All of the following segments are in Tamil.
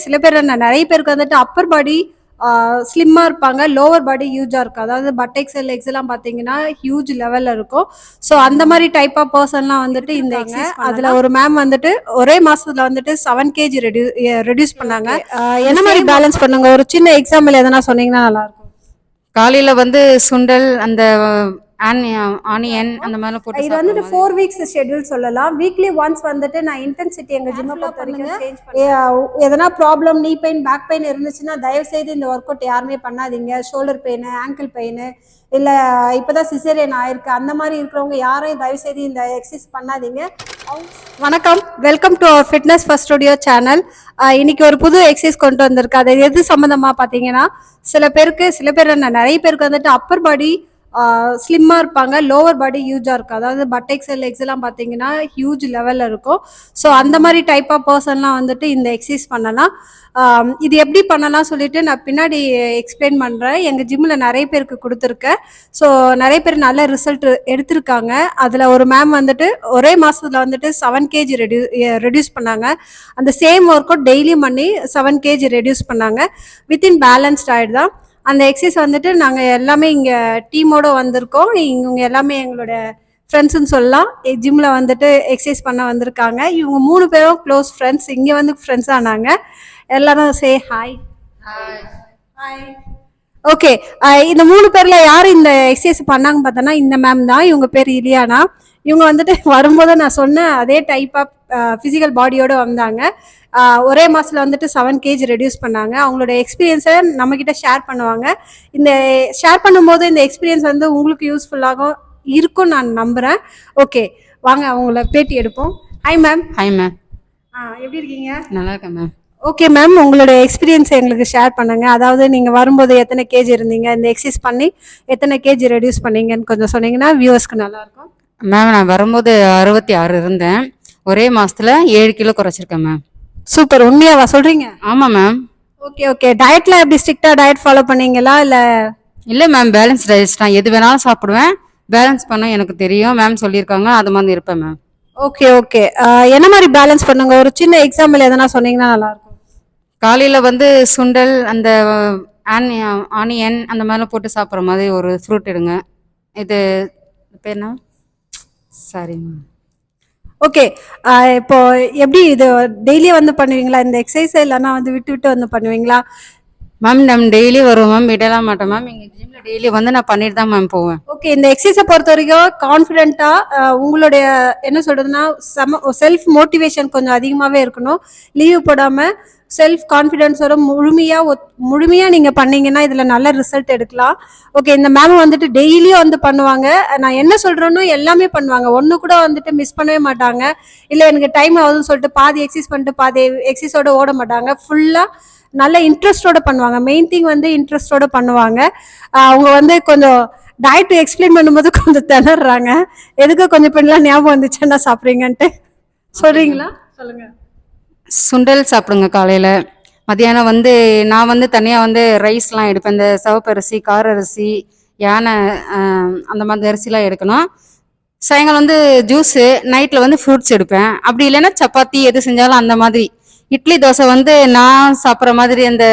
சில பேர் என்ன நிறைய பேருக்கு வந்துட்டு அப்பர் பாடி ஸ்லிம்மா இருப்பாங்க, லோவர் பாடி ஹியூஜா இருக்கும். அதாவது பட் எக்ஸல் லெக்ஸ் எல்லாம் பாத்தீங்கன்னா ஹியூஜ் லெவல்ல இருக்கும். ஸோ அந்த மாதிரி டைப் ஆஃப் பர்சன்லாம் வந்துட்டு இந்த எக்ஸசைஸ் அதுல ஒரு மேம் வந்துட்டு ஒரே மாசத்துல வந்துட்டு 7 kg ரெடியூஸ் பண்ணாங்க. என்ன மாதிரி பேலன்ஸ் பண்ணுங்க, ஒரு சின்ன எக்ஸாம்பிள் எதனா சொன்னீங்கன்னா நல்லா இருக்கும். காலையில வந்து சுண்டல் அந்த ஆனியன் அந்த மாதிரிலாம் போட்டு இது வந்துட்டு 4 வீக்ஸ் ஷெட்யூல் சொல்லலாம். வீக்லி ஒன்ஸ் வந்துட்டு நான் இன்டென்சிட்டி எங்க ஜிம்மை பொறுத்த வரைக்கும் சேஞ்ச் பண்ணுவேன். எதனா ப்ராப்ளம் நீ பெயின் பேக் பெயின் இருந்துச்சுன்னா தயவு செய்து இந்த ஒர்க் அவுட் யாருமே பண்ணாதீங்க. ஷோல்டர் பெயின், ஆங்கிள் பெயின், இல்ல இப்பதான் சிசேரியன் ஆயிருக்கு அந்த மாதிரி இருக்கிறவங்க யாரையும் தயவு செய்து இந்த எக்ஸசைஸ் பண்ணாதீங்க. வணக்கம், welcome to our fitness first studio channel. இன்னைக்கு ஒரு புது எக்ஸசைஸ் கொண்டு வந்திருக்கு. அது எது சம்பந்தமா பாத்தீங்கன்னா, சில பேர் என்ன நிறைய பேருக்கு வந்துட்டு அப்பர் பாடி ஸ்லிம்மா இருப்பாங்க, லோவர் பாடி ஹியூஜா இருக்கும். அதாவது பட் எக்ஸல் லெக்ஸ் எல்லாம் பாத்தீங்கன்னா ஹியூஜ் லெவல்ல இருக்கும். ஸோ அந்த மாதிரி டைப் ஆஃப் பர்சன்லாம் வந்துட்டு இந்த எக்ஸசைஸ் பண்ணலாம். இது எப்படி பண்ணலாம் சொல்லிட்டு நான் பின்னாடி எக்ஸ்பிளைன் பண்றேன். எங்க ஜிம்ல நிறைய பேருக்கு கொடுத்துருக்கேன். ஸோ நிறைய பேர் நல்ல ரிசல்ட் எடுத்திருக்காங்க. அதுல ஒரு மேம் வந்துட்டு ஒரே மாசத்துல வந்துட்டு 7 kg ரெடியூஸ் பண்ணாங்க. அந்த சேம் ஒர்க் அவுட் டெய்லியும் பண்ணி 7 kg ரெடியூஸ் பண்ணாங்க. வித்தின் பேலன்ஸ்ட் டயட் தான். அந்த எக்ஸசைஸ் வந்துட்டு நாங்கள் எல்லாமே இங்கே டீமோடு வந்திருக்கோம். இவங்க எல்லாமே எங்களோட ஃப்ரெண்ட்ஸுன்னு சொல்லலாம். ஜிம்மில் வந்துட்டு எக்ஸசைஸ் பண்ண வந்திருக்காங்க. இவங்க 3 பேரும் க்ளோஸ் ஃப்ரெண்ட்ஸ். இங்கே வந்து ஃப்ரெண்ட்ஸ் ஆனாங்க. எல்லாரும் சே ஹாய். ஹாய். ஓகே, இந்த 3 பேரில் யார் இந்த எக்ஸசைஸ் பண்ணாங்க பார்த்தோன்னா இந்த மேம் தான். இவங்க பேர் இலியானா. இவங்க வந்துட்டு வரும்போது நான் சொன்ன அதே டைப் ஆஃப் ஃபிசிக்கல் பாடியோடு வந்தாங்க. ஒரே மாதத்தில் வந்துட்டு 7 kg ரெடியூஸ் பண்ணாங்க. அவங்களோட எக்ஸ்பீரியன்ஸை நம்மக்கிட்ட ஷேர் பண்ணுவாங்க. இந்த ஷேர் பண்ணும்போது இந்த எக்ஸ்பீரியன்ஸ் வந்து உங்களுக்கு யூஸ்ஃபுல்லாக இருக்கும் நான் நம்புகிறேன். ஓகே, வாங்க அவங்கள பேட்டி எடுப்போம். Hi ma'am. Hi ma'am. எப்படி இருக்கீங்க? நல்லா இருக்கேன் மேம். ஓகே மேம், உங்களோட எக்ஸ்பீரியன்ஸ் எங்களுக்கு ஷேர் பண்ணுங்க. அதாவது நீங்கள் வரும்போது எத்தனை கேஜி இருந்தீங்க, இந்த எக்ஸசைஸ் பண்ணி எத்தனை கேஜி ரெடியூஸ் பண்ணீங்கன்னு கொஞ்சம் சொன்னீங்கன்னா வியூவர்ஸ்க்கு நல்லாயிருக்கும். மேம், நான் வரும்போது 66 இருந்தேன். ஒரே மாசத்துல 7 கிலோ குறைச்சிருக்கேன் மேம். சூப்பர், உண்மையாவா சொல்றீங்க? ஆமா மேம். ஓகே ஓகே, டயட்ல எப்படி ஸ்ட்ரிக்டா டயட் ஃபாலோ பண்ணீங்களா இல்ல மேம், பேலன்ஸ் டயட் தான். எது வேணாலும் சாப்பிடுவேன். பேலன்ஸ் பண்ண எனக்கு தெரியும். மேம் சொல்லியிருக்காங்க, அது மாதிரி இருப்பேன் மேம். ஓகே ஓகே, என்ன மாதிரி பேலன்ஸ் பண்ணுங்க, ஒரு சின்ன எக்ஸாம்பிள் எதனா சொன்னீங்கன்னா நல்லா இருக்கும். காலையில வந்து சுண்டல் அந்த ஆனியன் அந்த மாதிரிலாம் போட்டு சாப்பிட்ற மாதிரி ஒரு ஃப்ரூட் எடுங்க. இது பேர்னா சாரி மேம். ஓகே, இப்போ எப்படி இது டெய்லி வந்து பண்ணுவீங்களா இந்த எக்ஸசைஸ், இல்லைன்னா வந்து விட்டு விட்டு வந்து பண்ணுவீங்களா? மேம், நம்ம டெய்லி வருவோம் மேம், விடலாம் மாட்டோம் மேம். எங்கள் ஜிம்ல டெய்லி வந்து நான் பண்ணிட்டு தான் மேம் போவேன். ஓகே, இந்த எக்ஸசைஸை பொறுத்த வரைக்கும் கான்ஃபிடென்ட்டா உங்களுடைய என்ன சொல்றதுன்னா செல்ஃப் மோட்டிவேஷன் கொஞ்சம் அதிகமாகவே இருக்கணும். லீவ் போடாமல் செல்ஃப் கான்ஃபிடென்ஸோட முழுமையாக நீங்கள் பண்ணீங்கன்னா இதில் நல்ல ரிசல்ட் எடுக்கலாம். ஓகே, இந்த மேம் வந்துட்டு டெய்லியும் வந்து பண்ணுவாங்க. நான் என்ன சொல்கிறேன்னோ எல்லாமே பண்ணுவாங்க. ஒன்று கூட வந்துட்டு மிஸ் பண்ணவே மாட்டாங்க. இல்லை எனக்கு டைம் ஆகுதுன்னு சொல்லிட்டு பாதி எக்ஸசைஸ் பண்ணிட்டு பாதி எக்ஸசைஸோட ஓட மாட்டாங்க. ஃபுல்லாக நல்ல இன்ட்ரெஸ்டோட பண்ணுவாங்க. மெயின் திங் வந்து இன்ட்ரெஸ்டோட பண்ணுவாங்க. அவங்க வந்து கொஞ்சம் டயட் எக்ஸ்பிளைன் பண்ணும்போது கொஞ்சம் திணறாங்க. எதுக்கு கொஞ்சம் பெண்ணெலாம் ஞாபகம் வந்துச்சு என்ன சாப்பிட்றீங்கன்ட்டு சொல்கிறீங்களா? சொல்லுங்க. சுண்டல் சாப்பிடுங்க காலையில். மத்தியானம் வந்து நான் வந்து தனியாக வந்து ரைஸ்லாம் எடுப்பேன். இந்த சிவப்பரிசி, கார அரிசி, யானை அந்த மாதிரி அரிசிலாம் எடுக்கணும். சாயங்காலம் வந்து ஜூஸு, நைட்டில் வந்து ஃப்ரூட்ஸ் எடுப்பேன். அப்படி இல்லைன்னா சப்பாத்தி எது செஞ்சாலும் அந்த மாதிரி. இட்லி தோசை வந்து நான் சாப்பிட்ற மாதிரி அந்த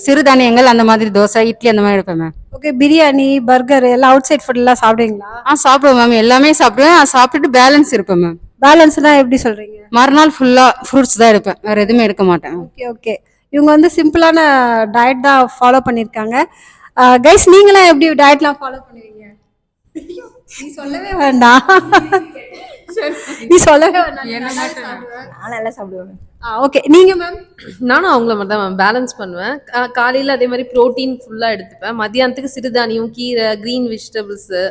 சிறுதானியங்கள் அந்த மாதிரி தோசை, இட்லி அந்த மாதிரி எடுப்பேன் மேம். ஓகே, பிரியாணி, பர்கர் எல்லாம் அவுட் சைட் ஃபுட் எல்லாம் சாப்பிடுவீங்களா? சாப்பிடுவேன் மேம், எல்லாமே சாப்பிடுவேன். சாப்பிட்டுட்டு பேலன்ஸ் இருப்பேன் மேம். பேலன்ஸ்னா எப்படி சொல்றீங்க? மறுநாள் ஃபுல்லா ஃப்ரூட்ஸ் தான் எடுப்பேன், வேற எதுவுமே எடுக்க மாட்டேன். ஓகே ஓகே, இவங்க வந்து சிம்பிளான டயட் தான் ஃபாலோ பண்ணியிருக்காங்க. கைஸ், நீங்களாம் எப்படி டயட்லாம் ஃபாலோ பண்ணுவீங்க? நீ சொல்லவே வேண்டாம். நீ சொல்லவே வேண்டாம். நான் நல்லா சாப்பிடுவேன். ஓகே, நீங்க மேம்? நானும் அவங்கள மாதிரி தான் மேம், பேலன்ஸ் பண்ணுவேன். காலையில் அதே மாதிரி ப்ரோட்டீன் ஃபுல்லாக எடுத்துப்பேன். மதியானத்துக்கு சிறுதானியம், கீரை, க்ரீன் வெஜிடபிள்ஸு,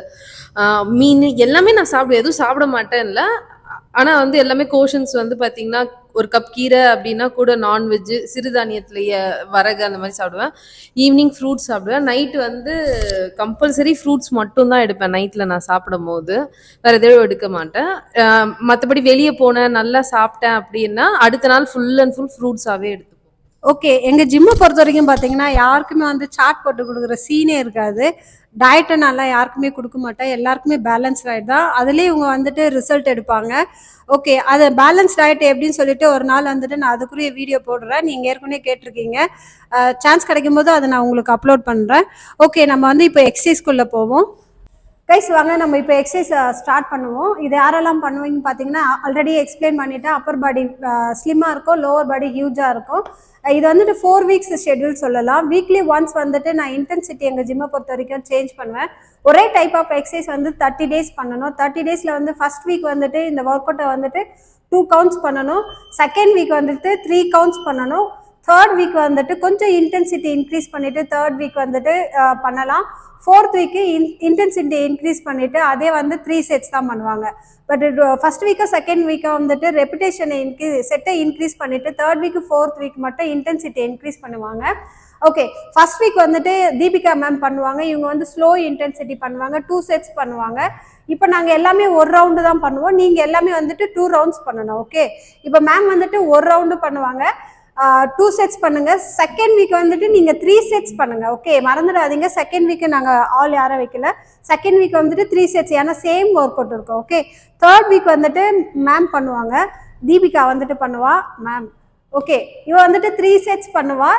மீன் எல்லாமே நான் சாப்பிடுவேன். எதுவும் சாப்பிட மாட்டேன் இல்லை. ஆனால் வந்து எல்லாமே கோஷன்ஸ் வந்து பார்த்தீங்கன்னா ஒரு கப் கீரை அப்படின்னா கூட நான்வெஜ்ஜு, சிறுதானியத்துலேயே வரகு அந்த மாதிரி சாப்பிடுவேன். ஈவினிங் ஃப்ரூட்ஸ் சாப்பிடுவேன். நைட்டு வந்து கம்பல்சரி ஃப்ரூட்ஸ் மட்டும்தான் எடுப்பேன். நைட்டில் நான் சாப்பிடும் போது வேறு எதுவும் எடுக்க மாட்டேன். மற்றபடி வெளியே போனேன் நல்லா சாப்பிட்டேன் அப்படின்னா அடுத்த நாள் ஃபுல் அண்ட் ஃபுல் ஃப்ரூட்ஸாகவே எடுத்துப்போம். ஓகே, எங்கள் ஜிம்மை பொறுத்த வரைக்கும் பார்த்தீங்கன்னா யாருக்குமே வந்து சாட் போட்டு கொடுக்குற சீனே இருக்காது. டயட்டை நல்லா யாருக்குமே கொடுக்க மாட்டேன், எல்லாருக்குமே பேலன்ஸ் டயட் தான். அதுலேயும் இவங்க வந்துட்டு ரிசல்ட் எடுப்பாங்க. ஓகே, அது பேலன்ஸ் டயட் எப்படின்னு சொல்லிட்டு ஒரு நாள் வந்துட்டு நான் அதுக்குரிய வீடியோ போடுறேன். நீங்கள் ஏற்கனவே கேட்டிருக்கீங்க. சான்ஸ் கிடைக்கும் போது அதை நான் உங்களுக்கு அப்லோட் பண்ணுறேன். ஓகே, நம்ம வந்து இப்போ எக்ஸசைஸ்குள்ளே போவோம். கைஸ் வாங்க நம்ம இப்போ எக்ஸசைஸ் ஸ்டார்ட் பண்ணுவோம். இது யாரெல்லாம் பண்ணுவீங்கன்னு பார்த்தீங்கன்னா ஆல்ரெடி எக்ஸ்பிளைன் பண்ணிவிட்டேன். அப்பர் பாடி ஸ்லிம்மாக இருக்கும், லோவர் பாடி ஹியூஜாக இருக்கும். இது வந்துட்டு 4 வீக்ஸ் ஷெட்யூல் சொல்லலாம். வீக்லி ஒன்ஸ் வந்துட்டு நான் இன்டென்சிட்டி எங்கள் ஜிம்மை பொறுத்த வரைக்கும் சேஞ்ச் பண்ணுவேன். ஒரே டைப் ஆஃப் எக்ஸசைஸ் வந்து 30 டேஸ் பண்ணணும். 30 டேஸில் வந்து ஃபர்ஸ்ட் வீக் வந்துட்டு இந்த ஒர்க் அவுட்டை வந்துட்டு 2 கவுண்ட்ஸ் பண்ணணும். செகண்ட் வீக் வந்துட்டு 3 கவுண்ட்ஸ் பண்ணணும். தேர்ட் வீக் வந்துட்டு கொஞ்சம் இன்டென்சிட்டி இன்க்ரீஸ் பண்ணிவிட்டு தேர்ட் வீக் வந்துட்டு பண்ணலாம். ஃபோர்த் வீக்கு இன்டென்சிட்டி இன்க்ரீஸ் பண்ணிவிட்டு அதே வந்து 3 செட்ஸ் தான் பண்ணுவாங்க. பட் ஃபர்ஸ்ட் வீக்கை செகண்ட் வீக்கை வந்துட்டு ரெப்புடேஷனை செட்டை இன்க்ரீஸ் பண்ணிவிட்டு தேர்ட் வீக்கு ஃபோர்த் வீக் மட்டும் இன்டென்சிட்டி இன்க்ரீஸ் பண்ணுவாங்க. ஓகே, ஃபர்ஸ்ட் வீக் வந்துட்டு தீபிகா மேம் பண்ணுவாங்க. இவங்க வந்து ஸ்லோ இன்டென்சிட்டி பண்ணுவாங்க, 2 செட்ஸ் பண்ணுவாங்க. இப்போ நாங்கள் எல்லாமே ஒரு ரவுண்டு தான் பண்ணுவோம், நீங்கள் எல்லாமே வந்துட்டு 2 ரவுண்ட்ஸ் பண்ணணும். ஓகே, இப்போ மேம் வந்துட்டு ஒரு ரவுண்டு பண்ணுவாங்க, 2 செட்ஸ் பண்ணுங்க. செகண்ட் வீக் வந்துட்டு நீங்க 3 செட்ஸ் பண்ணுங்க. ஓகே, மறந்துடாதீங்க. செகண்ட் வீக் நாங்க ஆல் யாரும் வைக்கல. செகண்ட் வீக் வந்துட்டு 3 செட்ஸ், ஏன்னா சேம் ஒர்க் அவுட் இருக்கும். ஓகே, தேர்ட் வீக் வந்துட்டு மேம் பண்ணுவாங்க, தீபிகா வந்துட்டு பண்ணுவா மேம். ஓகே, இவ வந்துட்டு 3 செட்ஸ் பண்ணுவா.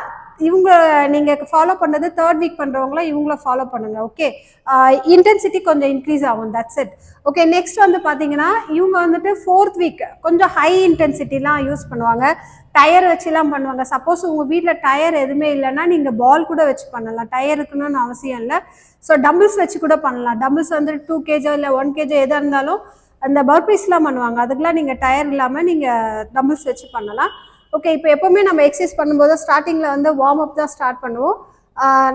இவங்க நீங்க ஃபாலோ பண்ணது தேர்ட் வீக் பண்றவங்களும் இவங்கள ஃபாலோ பண்ணுங்க. ஓகே, இன்டென்சிட்டி கொஞ்சம் இன்க்ரீஸ் ஆகும், தட்ஸ் இட். ஓகே, நெக்ஸ்ட் வந்து பாத்தீங்கன்னா இவங்க வந்துட்டு ஃபோர்த் வீக் கொஞ்சம் ஹை இன்டென்சிட்டிலாம் யூஸ் பண்ணுவாங்க. டயர் வச்சுலாம் பண்ணுவாங்க. சப்போஸ் உங்கள் வீட்டில் டயர் எதுவுமே இல்லைன்னா நீங்கள் பால் கூட வச்சு பண்ணலாம், டயர் இருக்குன்னு அவசியம் இல்லை. ஸோ டம்பிள்ஸ் வச்சு கூட பண்ணலாம். டம்பிள்ஸ் வந்து 2 kg இல்லை 1 kg எதாக இருந்தாலும் அந்த பர்பீஸ்லாம் பண்ணுவாங்க, அதுக்கெலாம் நீங்கள் டயர் இல்லாமல் நீங்கள் டம்பிள்ஸ் வச்சு பண்ணலாம். ஓகே, இப்போ எப்போவுமே நம்ம எக்ஸசைஸ் பண்ணும்போது ஸ்டார்டிங்கில் வந்து வார்ம் அப் தான் ஸ்டார்ட் பண்ணுவோம்.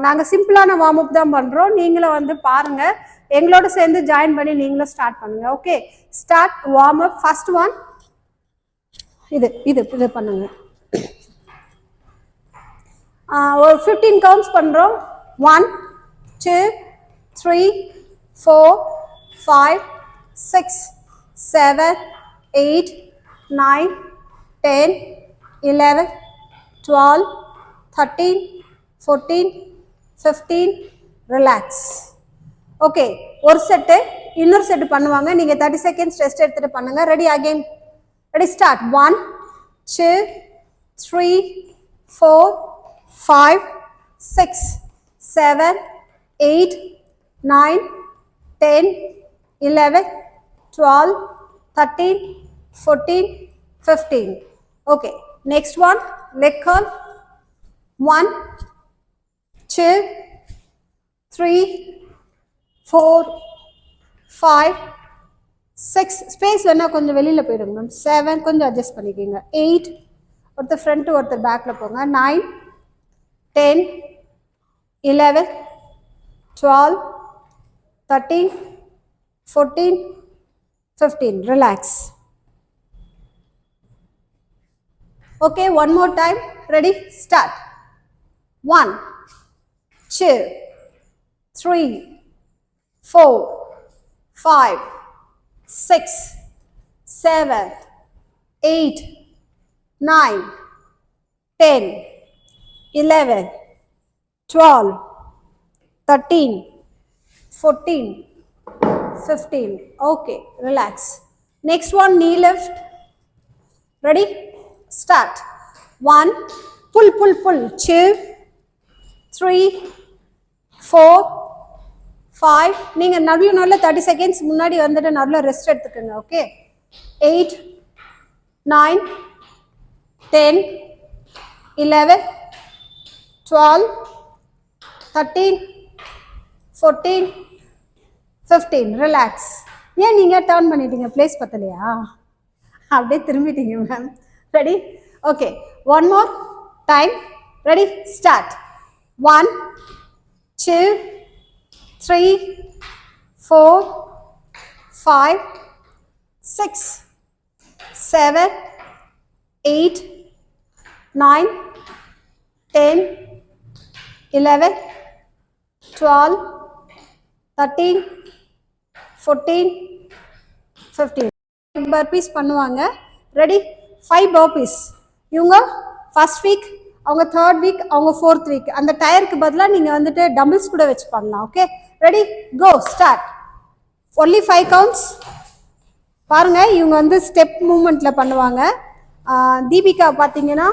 நாங்கள் சிம்பிளான வார்ம் அப் தான் பண்ணுறோம். நீங்களும் வந்து பாருங்கள், எங்களோட சேர்ந்து ஜாயின் பண்ணி நீங்களும் ஸ்டார்ட் பண்ணுங்கள். Okay, start warm up. First one இது இது இது பண்ணுங்க. ஒரு 15 கவுண்ட்ஸ் பண்ணுறோம். 1 2 3 4 5 6 7 8 9 10 11 12 13 14 15. ரிலாக்ஸ். ஓகே, ஒரு செட்டு இன்னொரு செட்டு பண்ணுவாங்க. நீங்கள் 30 செகண்ட்ஸ் ரெஸ்ட் எடுத்துகிட்டு பண்ணுங்கள். Ready, again ready, start. 1 2 3 4 5 6 7 8 9 10 11 12 13 14 15. Okay, next one, leg curl. 1 2 3 4 5 6. Space வேணா கொஞ்சம் வெளியில் போயிடுங்க மேம். 7 கொஞ்சம் அட்ஜஸ்ட் பண்ணிக்கோங்க. 8 ஒருத்தர் ஃப்ரண்ட்டு ஒருத்தர் பேக்கில் போங்க. 9 10 11 12 13 14 15. Relax. Okay, one more time. Ready, start. 1 2 3 4 5 6 7 8 9 10 11 12 13 14 15. Okay, relax. Next one, knee lift. Ready, start. 1 pull pull pull 2 3 4 5. நீங்க நடுவுல 30 செகண்ட்ஸ் முன்னாடி வந்துட்டு நடுவுல ரெஸ்ட் எடுத்துக்கங்க. ஓகே, 8 9 10 11 12 13 14 15. ரிலாக்ஸ். ஏன் நீங்க டர்ன் பண்ணிட்டீங்க, பிளேஸ் பத்தலையா? அப்படியே திரும்பிட்டீங்க ma'am. Ready, okay, one more time. Ready, start. 1 2 3 4 5 6 7 8 9 10 11 12 13 14 15. Burpees பண்ணுவாங்க. Ready, 5 burpees. இவங்க ஃபர்ஸ்ட் வீக் அவங்க தேர்ட் வீக், அவங்க ஃபோர்த் வீக். அந்த டயருக்கு பதிலாக நீங்கள் வந்துட்டு டம்பிள்ஸ் கூட வச்சு பண்ணலாம். Okay, ready, go, start. Only 5 counts. பாருங்க, இவங்க வந்து ஸ்டெப் மூமெண்ட்ல பண்ணுவாங்க. தீபிகா பார்த்தீங்கன்னா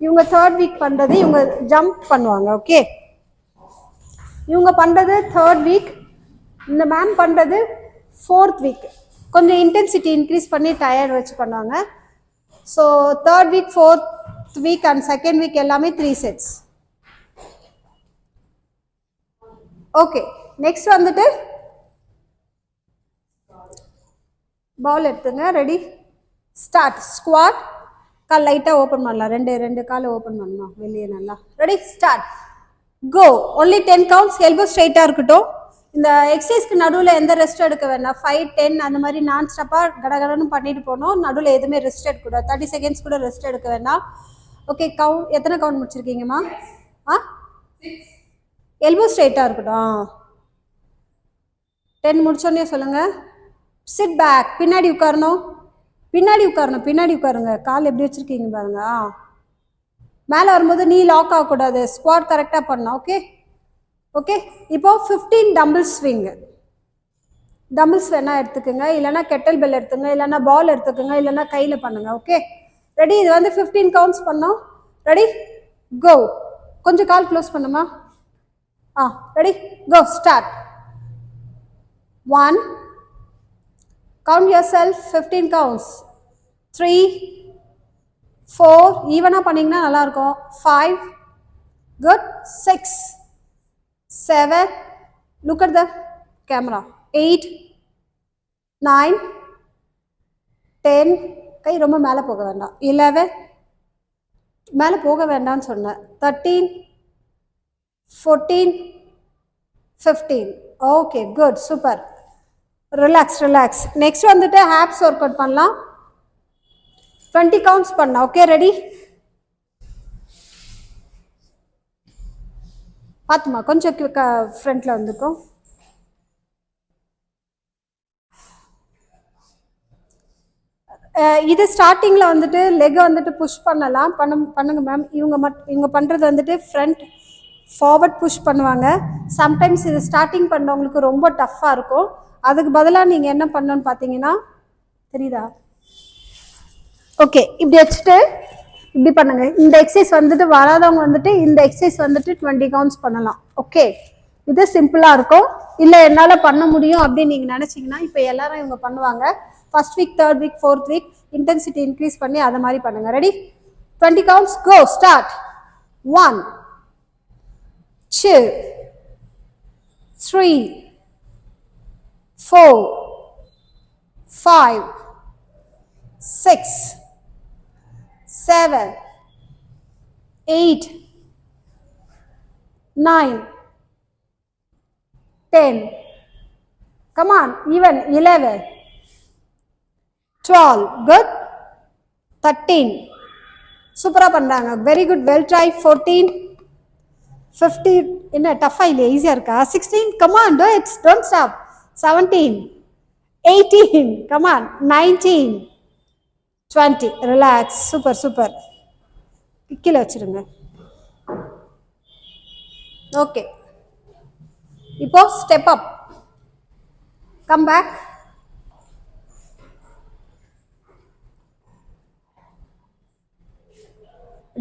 இவங்க தேர்ட் வீக் பண்ணுறது, இவங்க ஜம்ப் பண்ணுவாங்க. ஓகே, இவங்க பண்ணுறது தேர்ட் வீக், இந்த மேம் பண்ணுறது ஃபோர்த் வீக். கொஞ்சம் இன்டென்சிட்டி இன்க்ரீஸ் பண்ணி டயர்ட் வச்சு பண்ணுவாங்க. So third week, fourth week and second week எல்லாமே 3 sets. ஓகே, நெக்ஸ்ட் வந்துட்டு பால் எடுத்துங்க. Ready, start. ஸ்குவாட். கால் லைட்டாக ஓப்பன் பண்ணலாம், ரெண்டு காலை ஓப்பன் பண்ணலாம் வெளியே நல்லா. Ready, start, go. Only 10 counts. Elbow ஸ்ட்ரைட்டாக இருக்கட்டும். இந்த எக்ஸசைஸ்க்கு நடுவில் எந்த ரெஸ்ட் எடுக்க வேண்டாம். 5, 10 அந்த மாதிரி நான் ஸ்டாப்பாக கடகடன்னு பண்ணிட்டு போனோம். நடுவில் எதுவுமே ரெஸ்ட் எடுக்கக்கூடாது. 30 செகண்ட்ஸ் கூட ரெஸ்ட் எடுக்க வேண்டாம். ஓகே, கவுண்ட் எத்தனை கவுண்ட் முடிச்சிருக்கீங்கம்மா? 6. எல்போ ஸ்ட்ரைட்டாக இருக்கட்டும். 10 முடிச்சோடனே சொல்லுங்கள். Sit back. பின்னாடி உட்காரணும், பின்னாடி உட்காருங்க. கால் எப்படி வச்சுருக்கீங்க பாருங்க. மேலே வரும்போது நீ லாக் ஆகக்கூடாது. ஸ்குவாட் கரெக்டாக பண்ணலாம். Okay okay. இப்போ 15 டம்பிள் ஸ்விங். டம்பிள்ஸ் வேணால் எடுத்துக்கோங்க, இல்லைனா கெட்டல் பெல் எடுத்துங்க, இல்லைனா பால் எடுத்துக்கோங்க, இல்லைனா கையில் பண்ணுங்க. Okay, ready. இது வந்து 15 கவுண்ட்ஸ் பண்ணோம். ரெடி, கோ. கொஞ்சம் கால் க்ளோஸ் பண்ணுமா. Ready, go, start. 1, count yourself, 15 counts. 3, 4, ஈவனாக பண்ணிங்கன்னா நல்லாயிருக்கும். 5, good. 6, 7, look at the camera. 8, 9, 10, கை ரொம்ப மேலே போக வேண்டாம். 11, மேலே போக வேண்டாம்னு சொன்னேன். 13, 14, 15. Okay, good, super. Relax. Next வந்துட்டு ஹாப்ஸ் ஒர்க் அவுட் பண்ணலாம். 20 கவுண்ட்ஸ் பண்ணலாம். Okay, ready. பார்த்துமா, கொஞ்சம் ஃப்ரண்ட்ல வந்துக்கும். இது ஸ்டார்டிங்கில் வந்துட்டு லெக் வந்துட்டு புஷ் பண்ணலாம். பண்ணுங்க மேம். இவங்க பண்ணுறது வந்துட்டு ஃப்ரண்ட் ஃபார்வர்ட் புஷ் பண்ணுவாங்க. சம்டைம்ஸ் இது ஸ்டார்டிங் பண்ணுறவங்களுக்கு ரொம்ப டஃப்பாக இருக்கும். அதுக்கு பதிலாக நீங்கள் என்ன பண்ணணும்னு பார்த்தீங்கன்னா, தெரியுதா? ஓகே, இப்படி வச்சுட்டு இப்படி பண்ணுங்க. இந்த எக்ஸசைஸ் வந்துட்டு வராதவங்க வந்துட்டு இந்த எக்ஸசைஸ் வந்துட்டு 20 கவுண்ட்ஸ் பண்ணலாம். ஓகே, இது சிம்பிளாக இருக்கும். இல்லை என்னால் பண்ண முடியும் அப்படின்னு நீங்கள் நினச்சிங்கன்னா, இப்போ எல்லாரும் இவங்க பண்ணுவாங்க. First week, third week, fourth week intensity increase பண்ணி அதை மாதிரி பண்ணுங்க. Ready, 20 counts, go, start. 1, 2, 3, 4, 5, 6, 7, 8, 9, 10. Come on, even 11, 12. Good. 13. சூப்பரா பண்றாங்க. Very good, well try. 14, 15. என்ன டஃபா இல்லையா? ஈஸியா இருக்கா? 16. Come on, do it. Don't stop. 17, 18. Come on. 19, 20. Relax. Super. கீழே வச்சிருங்க. ஓகே, இப்போ step up. Come back.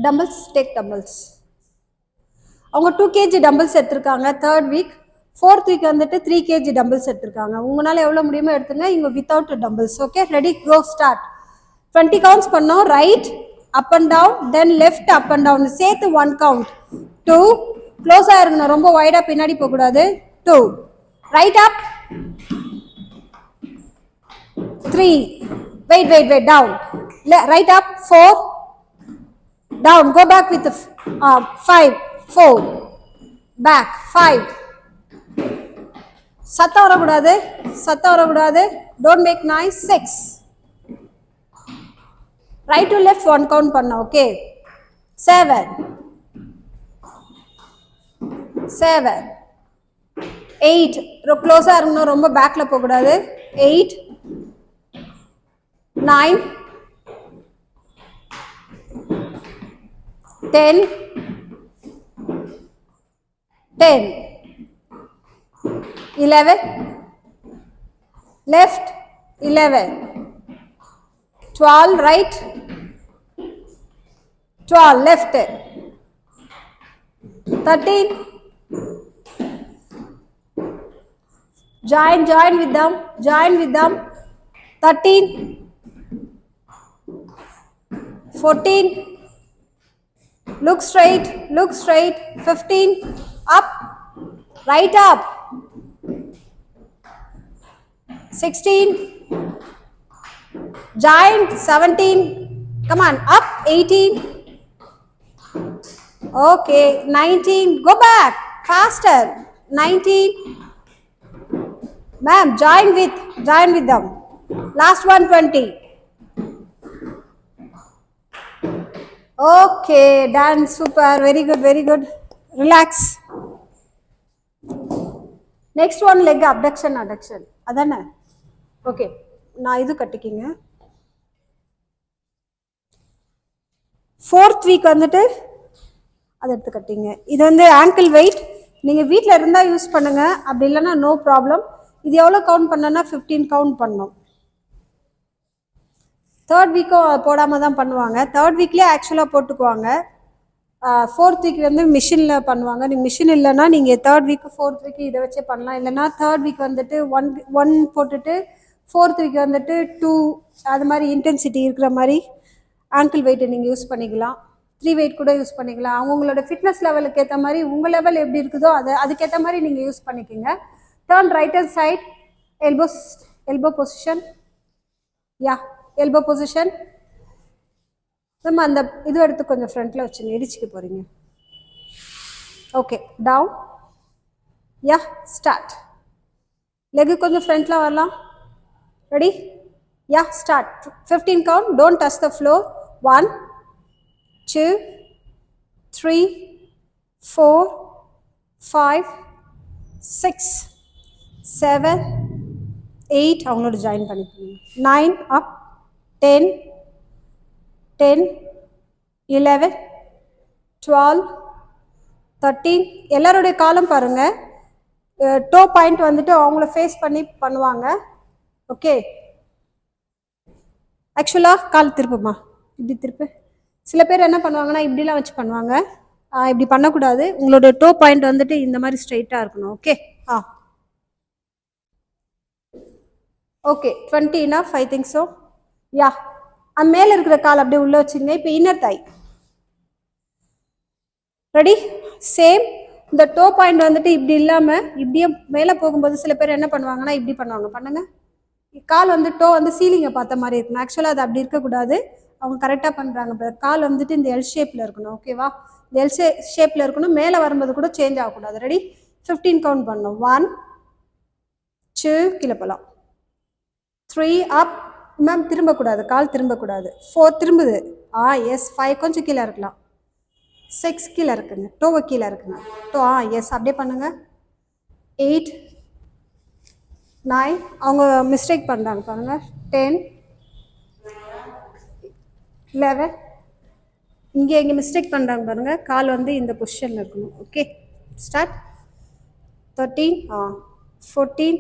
Dumbbells, take dumbbells. அவங்க 2 kg டம்பிள்ஸ் எடுத்திருக்காங்க தேர்ட் வீக். ஃபோர்த் வீக் வந்துட்டு 3 kg டம்பிள்ஸ் எடுத்திருக்காங்க. உங்களால் எவ்வளோ முடியுமோ எடுத்துங்க. இவங்க without dumbbells. Okay, ready, go, start. 20 counts பண்ணோம். Right up and down, then left up and down சேர்த்து 1 கவுண்ட். 2, க்ளோஸாக இருக்கணும், ரொம்ப வைடாக பின்னாடி போகக்கூடாது. 2, right up. 3, wait, down, right up. 4, down, go back with 5, 4, back, 5. சத்தம் வரக்கூடாது. Don't make noise. 6, right to left 1 count பண்ண. ஓகே, 7, 8, க்ளோஸாக இருக்கணும், ரொம்ப பேக்கில் போகக்கூடாது. 8, 9, 10, 10, 11, left, 11, 12, right, 12, left, 13, join with them, 13, 14, look straight, 15, up, right up, 16, giant, 17, come on, up, 18, okay, 19, go back, faster, 19, ma'am, join with them, last one, 20, okay, done, super, very good, relax. Next one, leg abduction, adana, okay, நான் இது கட்டிக்கிங்க. 4th week வந்துட்டு அதை எடுத்து கட்டிங்க. இது வந்து ankle weight, நீங்கள் வீட்டில் இருந்தால் யூஸ் பண்ணுங்க, அப்படி இல்லைன்னா நோ ப்ராப்ளம். இது எவ்வளோ கவுண்ட் பண்ணனா 15 கவுண்ட் பண்ணணும். 3rd வீக்கும் போடாமல் தான் பண்ணுவாங்க. 3rd வீக்லேயே ஆக்சுவலாக போட்டுக்குவாங்க. 4th வீக் வந்து மிஷினில் பண்ணுவாங்க. நீங்கள் மிஷின் இல்லைன்னா நீங்கள் 3rd வீக்கு 4th வீக்கு இதை வச்சே பண்ணலாம். இல்லைன்னா 3rd வீக் வந்துட்டு 1 போட்டுட்டு 4th வீக் வந்துட்டு 2, அது மாதிரி இன்டென்சிட்டி இருக்கிற மாதிரி ஆங்கிள் வெயிட்டை நீங்கள் யூஸ் பண்ணிக்கலாம். 3 வெயிட் கூட யூஸ் பண்ணிக்கலாம். அவங்களோட ஃபிட்னஸ் லெவலுக்கு ஏற்ற மாதிரி உங்கள் லெவல் எப்படி இருக்குதோ அதுக்கேற்ற மாதிரி நீங்கள் யூஸ் பண்ணிக்கோங்க. Turn right hand side, elbow position, yeah elbow position. நம்ம அந்த இது எடுத்து கொஞ்சம் ஃப்ரண்ட்டில் வச்சுங்க, இடிச்சுக்க போகிறீங்க. Okay, down, yeah start. Leg கொஞ்சம் ஃப்ரண்ட்டில் வரலாம். Ready, yeah start. 15 count, don't touch the floor. 1, 2, 3, 4, 5, 6, 7, 8, அவங்களோட ஜாயின் பண்ணிக்கோங்க. 9, அப், 10, 11, 12, 13. எல்லாருடைய காலம் பாருங்க. டோ பாயிண்ட் வந்துட்டு அவங்கள ஃபேஸ் பண்ணி பண்ணுவாங்க. ஓகே, ஆக்சுவலாக கால் திருப்புமா, இப்படி திருப்பு. சில பேர் என்ன பண்ணுவாங்கன்னா இப்படிலாம் வச்சு பண்ணுவாங்க. இப்படி பண்ணக்கூடாது. உங்களோட டோ பாயிண்ட் வந்துட்டு இந்த மாதிரி ஸ்ட்ரெயிட்டாக இருக்கணும். Okay, okay, 20 enough, I think so. யா, மேலே இருக்கிற கால் அப்படியே உள்ளே வச்சுங்க. இப்போ இன்னர் தாய். Ready, same. இந்த டோ பாயிண்ட் வந்துட்டு இப்படி இல்லாமல் இப்படியே மேலே போகும்போது சில பேர் என்ன பண்ணுவாங்கன்னா இப்படி பண்ணுவாங்க. பண்ணுங்க, கால் வந்து டோ வந்து சீலிங்கை பார்த்த மாதிரி இருக்கணும். ஆக்சுவலாக அது அப்படி இருக்கக்கூடாது. அவங்க கரெக்டாக பண்ணுறாங்க. கால் வந்துட்டு இந்த எல் ஷேப்பில் இருக்கணும். ஓகேவா, இந்த எல் ஷேப்பில் இருக்கணும். மேலே வரும்போது கூட சேஞ்ச் ஆகக்கூடாது. ரெடி, 15 கவுண்ட் பண்ணணும். 1, 2, கீழே போகலாம். 3, அப், மேம் திரும்பக்கூடாது, கால் திரும்பக்கூடாது. 4 திரும்புது. எஸ். 5 கொஞ்சம் கீழே இருக்கலாம். 6 கீழே இருக்குங்க, டோவை கீழே இருக்குங்க. எஸ், அப்படியே பண்ணுங்க. 8, 9, அவங்க மிஸ்டேக் பண்ணுறாங்க பாருங்க. 10, 11, இங்கே மிஸ்டேக் பண்ணுறாங்க பாருங்க. கால் வந்து இந்த பொசிஷனில் இருக்கணும். Okay, start. 13, 14.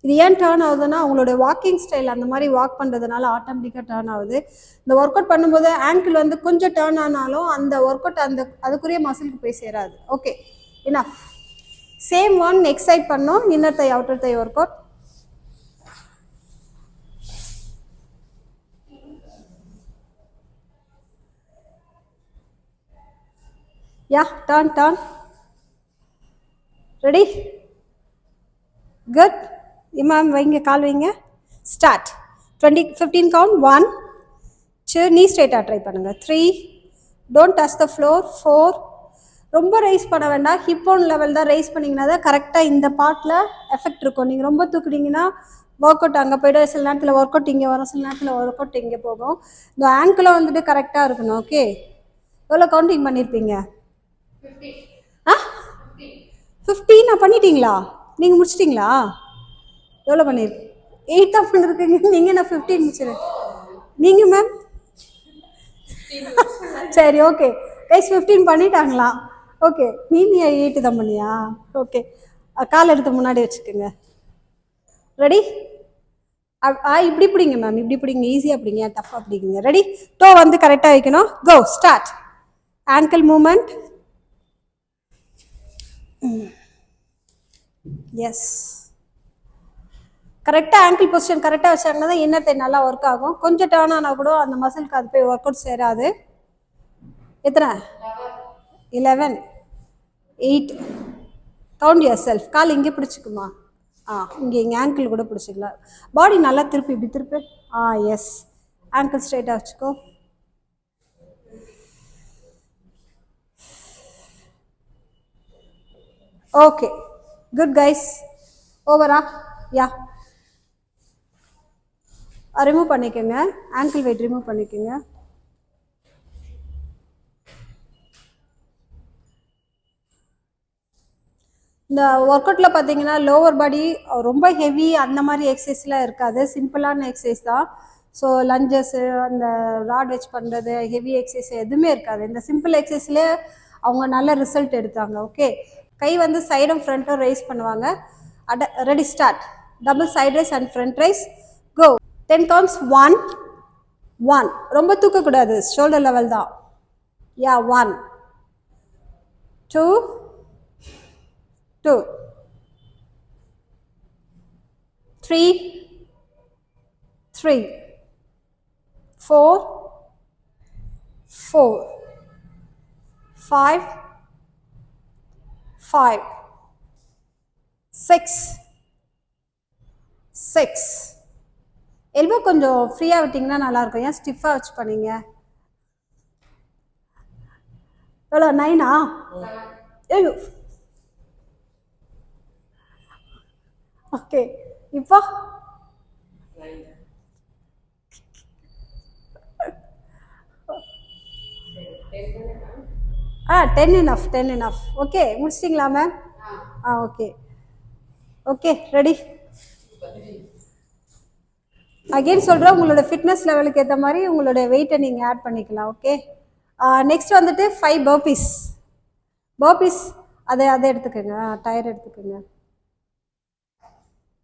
இது ஏன் டேர்ன் ஆகுதுன்னா அவங்களுடைய வாக்கிங் ஸ்டைல் அந்த மாதிரி வாக் பண்ணுறதுனால ஆட்டோமேட்டிக்காக டேர்ன் ஆகுது. இந்த ஒர்க் அவுட் பண்ணும்போது ஆங்கிள் வந்து கொஞ்சம் டேர்ன் ஆனாலும் அந்த ஒர்க் அவுட் அதுக்குரிய மசிலுக்கு போய் சேராது. Okay, enough. Same one next side பண்ணோம். Inner thigh outer thigh work out. Yeah, turn. Ready, good. இமாம் வைங்க, கால் வைங்க. ஸ்டார்ட். 15 கவுண்ட். 1, 2, நீ ஸ்ட்ரைட்டாக ட்ரை பண்ணுங்க. 3, டோன்ட் டச் த ஃப்ளோர். 4, ரொம்ப ரைஸ் பண்ண வேண்டாம். ஹிப் போன் லெவல் தான் ரைஸ் பண்ணிங்கன்னா தான் கரெக்டாக இந்த பார்ட்டில் எஃபெக்ட் இருக்கும். நீங்கள் ரொம்ப தூக்குனீங்கன்னா ஒர்க் அவுட் அங்கே போய்ட்டு சில நேரத்தில் ஒர்க் அவுட் இங்கே வரும், சில நேரத்தில் ஒர்க் அவுட் இங்கே போகும். இந்த ஆங்கிளும் வந்துட்டு கரெக்டாக இருக்கணும். ஓகே, எவ்வளோ கவுண்டிங் பண்ணியிருப்பீங்க? 15 பண்ணிட்டீங்களா? நீங்கள் முடிச்சிட்டிங்களா? எவ்வளோ பண்ணியிருக்கு? 8 தான் பண்ணிருக்கீங்க. நீங்கள் என்ன 15 முடிச்சிரு? நீங்கள் மேம்? சரி, ஓகே. கைஸ் 15 பண்ணிட்டாங்களா? ஓகே, நீ 8 தான் பண்ணியா? ஓகே, கால் எடுத்து முன்னாடி வச்சுக்கோங்க. ரெடி? இப்படி பிடிங்க மேம், இப்படி பிடிங்க, ஈஸியாக பிடிங்க, டஃப்பாக பிடிங்க. ரெடி? டோ வந்து கரெக்டாக வைக்கணும். Go start. Ankle movement. Yes, கரெக்டாக ஆங்கிள் பொசிஷன் கரெக்டாக வச்சாங்கன்னா தான் இன்னர் தை நல்லா ஒர்க் ஆகும். கொஞ்சம் டேர்ன் ஆனால் கூட அந்த மசிலுக்கு அது போய் ஒர்க் அவுட் சேராது. எத்தனை? 11, 8. Count your self. கால் இங்கே பிடிச்சிக்குமா? இங்கே ஆங்கிள் கூட பிடிச்சிக்கலாம். பாடி நல்லா திருப்பி, இப்படி திருப்பி. எஸ், ஆங்கிள் ஸ்ட்ரைட்டாக வச்சுக்கோ. Okay, good guys. ஓவரா? யா, ரிமூவ் பண்ணிக்கோங்க, ஆங்கிள் வெயிட் ரிமூவ் பண்ணிக்கோங்க. இந்த ஒர்க் அவுட்டில் பார்த்தீங்கன்னா லோவர் பாடி ரொம்ப ஹெவி அந்த மாதிரி எக்ஸசைஸ்லாம் இருக்காது, சிம்பிளான எக்ஸசைஸ் தான். ஸோ லஞ்சஸ்ஸு, அந்த ராட் வச்சு பண்ணுறது, ஹெவி எக்ஸசைஸ் எதுவுமே இருக்காது. இந்த சிம்பிள் எக்ஸசைஸ்லேயே அவங்க நல்ல ரிசல்ட் எடுத்தாங்க. ஓகே, கை வந்து சைடும் ஃப்ரண்ட்டும் ரைஸ் பண்ணுவாங்க. Ready start. Double side raise and front raise. Go. 10 counts. 1 1. ரொம்ப தூக்கக்கூடாது, ஷோல்டர் லெவல் தான். யா, 1 2 2 3 3 4 4 5 5 6 6. எல்போ கொஞ்சம் ஃப்ரீயாக விட்டிங்கன்னா நல்லாயிருக்கும். ஏன் ஸ்டிஃபாக வச்சு பண்ணீங்க? எவ்வளோ? 9ஆ? ஐயோ, ஓகே. இப்போ 10 enough, 10 enough. ஓகே, முடிச்சிட்டிங்களா ma'am? Okay okay, ready? Again சொல்கிறேன், உங்களோட ஃபிட்னஸ் லெவலுக்கு ஏற்ற மாதிரி உங்களோட வெயிட்டை நீங்கள் ஆட் பண்ணிக்கலாம். ஓகே, நெக்ஸ்ட் வந்துட்டு 5 பர்பீஸ். பர்பீஸ் அதை எடுத்துக்கோங்க, டயர் எடுத்துக்கோங்க.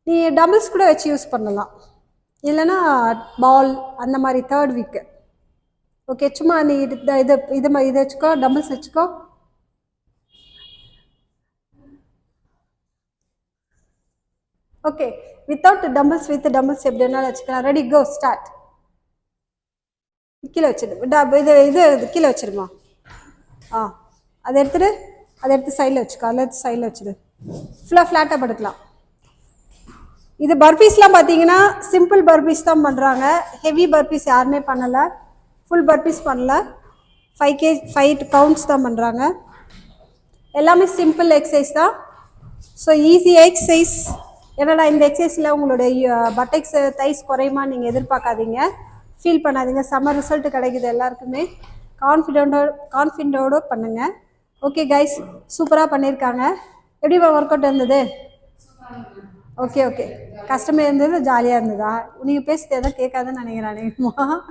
நீ டம்பிள்ஸ் கூட வச்சு யூஸ் பண்ணலாம், இல்லைன்னா பால் அந்த மாதிரி 3rd வீக்கு. ஓகே, சும்மா நீ இது வச்சுக்கோ, டம்பிள்ஸ் வச்சுக்கோ. Okay, without dumbbells, with dumbbells எப்படி வேணாலும் வச்சுக்கலாம். Ready, go start. கீழே வச்சிடு, இது கீழே வச்சிருமா. அதை எடுத்து சைடில் வச்சுக்கோ, அதில் எடுத்து சைடில் வச்சுடு. ஃபுல்லாக ஃப்ளாட்டாக படுக்கலாம். இது பர்பீஸ்லாம் பார்த்தீங்கன்னா சிம்பிள் பர்பீஸ் தான் பண்ணுறாங்க, ஹெவி பர்பீஸ் யாருமே பண்ணலை, ஃபுல் பர்பீஸ் பண்ணல. 5 கவுண்ட்ஸ் தான் பண்ணுறாங்க. எல்லாமே சிம்பிள் எக்ஸசைஸ் தான். So easy exercise. ஏன்னா இந்த எக்ஸசைஸில் உங்களுடைய பட்டெக்ஸ் தைஸ் குறையுமா நீங்கள் எதிர்பார்க்காதீங்க, ஃபீல் பண்ணாதீங்க. செம்ம ரிசல்ட் கிடைக்குது எல்லாருக்குமே. கான்ஃபிடென்ட்டோடு பண்ணுங்கள். ஓகே கைஸ், சூப்பராக பண்ணியிருக்காங்க. எப்படி ஒர்க் அவுட் இருந்தது? ஓகே ஓகே, கஷ்டமே இருந்தது, ஜாலியாக இருந்ததா? நீங்கள் பேசிட்டு எதாவது கேட்காதுன்னு நினைக்கிறேன்.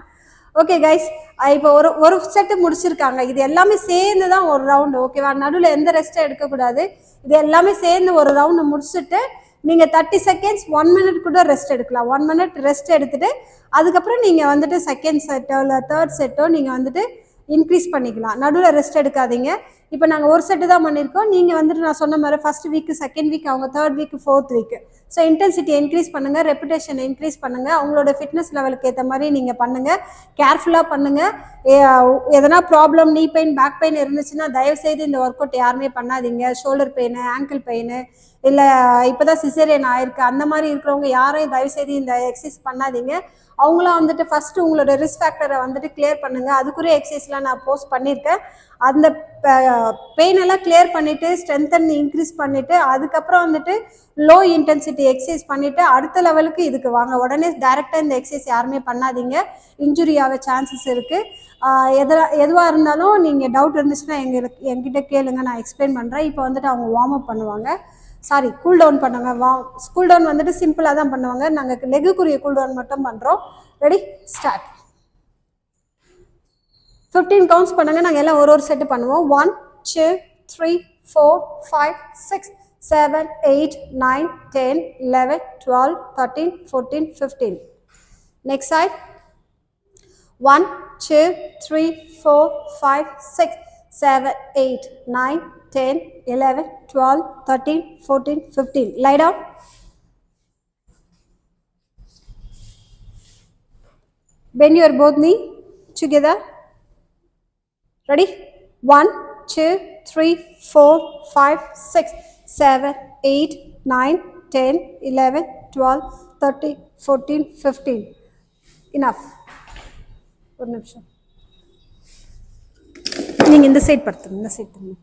ஓகே கைஸ், இப்போ ஒரு செட்டு முடிச்சிருக்காங்க. இது எல்லாமே சேர்ந்து தான் ஒரு ரவுண்டு. ஓகேவா? நடுவில் எந்த ரெஸ்ட்டும் எடுக்கக்கூடாது. இது எல்லாமே சேர்ந்து ஒரு ரவுண்டு முடிச்சுட்டு நீங்கள் 30 செகண்ட்ஸ் 1 மினிட் கூட ரெஸ்ட் எடுக்கலாம். 1 மினிட் ரெஸ்ட் எடுத்துகிட்டு அதுக்கப்புறம் நீங்கள் வந்துட்டு செகண்ட் செட்டோ இல்லை 3rd செட்டோ நீங்கள் வந்துட்டு இன்க்ரீஸ் பண்ணிக்கலாம். நடுவில் ரெஸ்ட் எடுக்காதீங்க. இப்போ நாங்கள் ஒரு செட்டு தான் பண்ணியிருக்கோம். நீங்கள் வந்துட்டு நான் சொன்ன மாதிரி ஃபர்ஸ்ட் வீக்கு, செகண்ட் வீக், அவங்க 3rd week, 4th week. So intensity increase பண்ணுங்கள், ரெப்புடேஷன் இன்க்ரீஸ் பண்ணுங்கள். அவங்களோட ஃபிட்னஸ் லெவலுக்கு ஏற்ற மாதிரி நீங்கள் பண்ணுங்கள், கேர்ஃபுல்லாக பண்ணுங்கள். எதனா ப்ராப்ளம், நீ பெயின், பேக் பெயின் இருந்துச்சுன்னா தயவுசெய்து இந்த ஒர்க் அவுட் யாருமே பண்ணாதீங்க. ஷோல்டர் பெயின், ஆங்கிள் பெயின், இல்லை இப்போ தான் சிசேரியன் ஆயிருக்கு அந்த மாதிரி இருக்கிறவங்க யாரையும் தயவுசெய்து இந்த எக்ஸசைஸ் பண்ணாதீங்க. அவங்களாம் வந்துட்டு ஃபஸ்ட்டு உங்களோட ரிஸ்க் ஃபேக்டரை வந்துட்டு கிளியர் பண்ணுங்கள். அதுக்குரிய எக்ஸசைஸ்லாம் நான் போஸ்ட் பண்ணியிருக்கேன். அந்த பெயினெல்லாம் கிளியர் பண்ணிவிட்டு ஸ்ட்ரென்தன் இன்க்ரீஸ் பண்ணிவிட்டு அதுக்கப்புறம் வந்துட்டு லோ இன்டென்சிட்டி எக்ஸசைஸ் பண்ணிவிட்டு அடுத்த லெவலுக்கு இதுக்கு வாங்க. உடனே டைரெக்டாக இந்த எக்ஸசைஸ் யாருமே பண்ணாதீங்க, இன்ஜுரி ஆக சான்சஸ் இருக்குது. எதுவாக இருந்தாலும் நீங்கள் டவுட் இருந்துச்சுன்னா என்கிட்ட கேளுங்க, நான் எக்ஸ்பிளைன் பண்ணுறேன். இப்போ வந்துட்டு அவங்க வார்ம் அப் பண்ணுவாங்க, சாரி கூல் டவுன் பண்ணுவாங்க. கூல் டவுன் வந்துட்டு சிம்பிளாக தான் பண்ணுவாங்க. நாங்கள் லெக்குக்குரிய கூல் டவுன் மட்டும் பண்ணுறோம். Ready, start. 15 கவுண்ட்ஸ் பண்ணுங்க. நாங்கள் எல்லாம் ஒரு செட்டு பண்ணுவோம். 1 2 3 4 5 6 7 8 9 10 11 12 13 14 15. Next side. 1 2 3 4 5 6 7 8 9 10 11 12 13 14 15. Lie down. Bend your both knee together. Ready? 1 2 3 4 5 6 7 8 9 10 11 12 13 14 15. Enough. ஒரு நிமிஷம். நீங்க இந்த சைடு படுத்துங்க. இந்த சைடு படுங்க.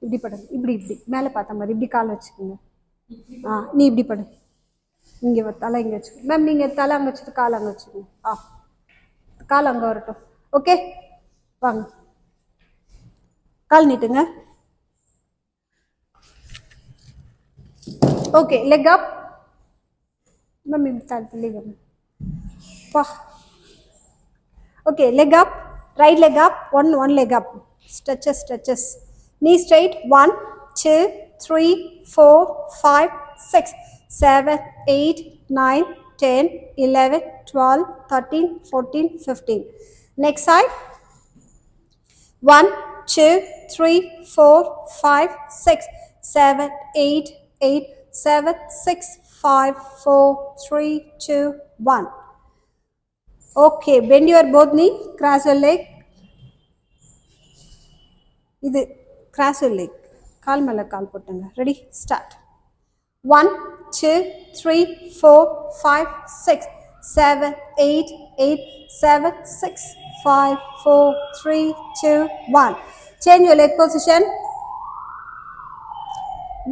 இப்படி படுங்க. இப்படி இப்படி மேலே பார்த்த மாதிரி இப்படி கால் வச்சுக்கோங்க. நீ இப்படி படு. இங்கே தலை இங்கே வச்சுக்கோங்க. மேம் நீங்கள் தலை அங்கே வச்சுட்டு கால் அங்கே வச்சுக்கோங்க. கால் அங்கே வரட்டும். ஓகே வாங்க. கால் நீட்டுங்க. Okay leg up. மேம் இப்படி தள்ளி வரணும். பா. Okay, leg up, right leg up, one leg up. Stretches. Knee straight. 1 2 3 4 5 6 7 8 9 10 11 12 13 14 15. Next side. 1 2 3 4 5 6 7 8 8 7 6 5 4 3 2 1. Okay, bend your both knee, cross your leg. இது cross your leg. கால் மேல கால் போட்டுங்க. Ready? Start. 1 2 3 4 5 6 7 8 8 7 6 5 4 3 2 1. Change your leg position.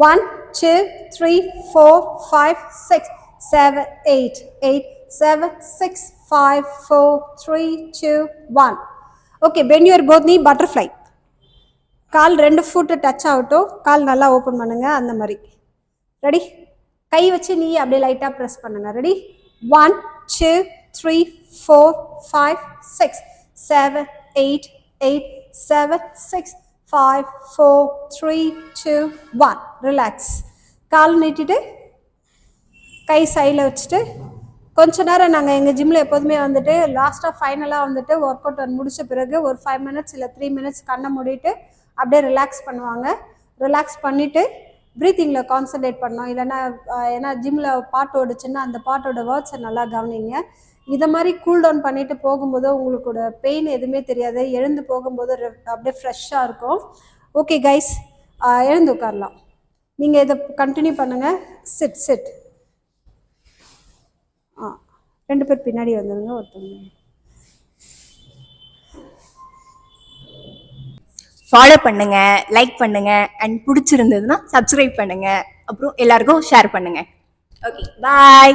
1 2 3 4 5 6 7 8 8 7 6 5 4 3 2 1. Okay, bend your both knee, butterfly. Call 2 food touch ஆகட்டும். கால் நல்லா ஓப்பன் பண்ணுங்க. அந்த மாதிரி. ரெடி? கை வச்சு நீ அப்படியே லைட்டாக ப்ரெஸ் பண்ணுங்க. ரெடி? 1 2 3 4 5 6 7 8 8 7 6 5 4 3 2 1. ரிலாக்ஸ். கால் நீட்டிட்டு கை சைடில் வச்சுட்டு கொஞ்ச நேரம் நாங்கள் எங்கள் ஜிம்மில் எப்போதுமே வந்துட்டு லாஸ்ட்டாக ஃபைனலாக வந்துட்டு ஒர்க் அவுட் முடிச்ச பிறகு ஒரு 5 மினிட்ஸ் இல்லை 3 மினிட்ஸ் கண்ணை மூடிட்டு அப்படியே ரிலாக்ஸ் பண்ணுவாங்க. ரிலாக்ஸ் பண்ணிவிட்டு ப்ரீத்திங்கில் கான்சன்ட்ரேட் பண்ணோம். இல்லைன்னா ஏன்னா ஜிம்மில் பாட்டு ஓடுச்சுன்னா அந்த பாட்டோட வேர்ட்ஸை நல்லா கவனிங்க. இதை மாதிரி கூல் டவுன் பண்ணிவிட்டு போகும்போது உங்களுக்கோட பெயின் எதுவுமே தெரியாது. எழுந்து போகும்போது அப்படியே ஃப்ரெஷ்ஷாக இருக்கும். ஓகே கைஸ், எழுந்து உட்காரலாம். நீங்கள் இதை கண்டினியூ பண்ணுங்கள். சிட். 2 பேர் பின்னாடி வந்துருங்க. ஒருத்தவங்க ஃபாலோ பண்ணுங்க, லைக் பண்ணுங்க, அண்ட் பிடிச்சிருந்ததுன்னா சப்ஸ்கிரைப் பண்ணுங்க. அப்புறம் எல்லாருக்கும் ஷேர் பண்ணுங்க. ஓகே, பாய்.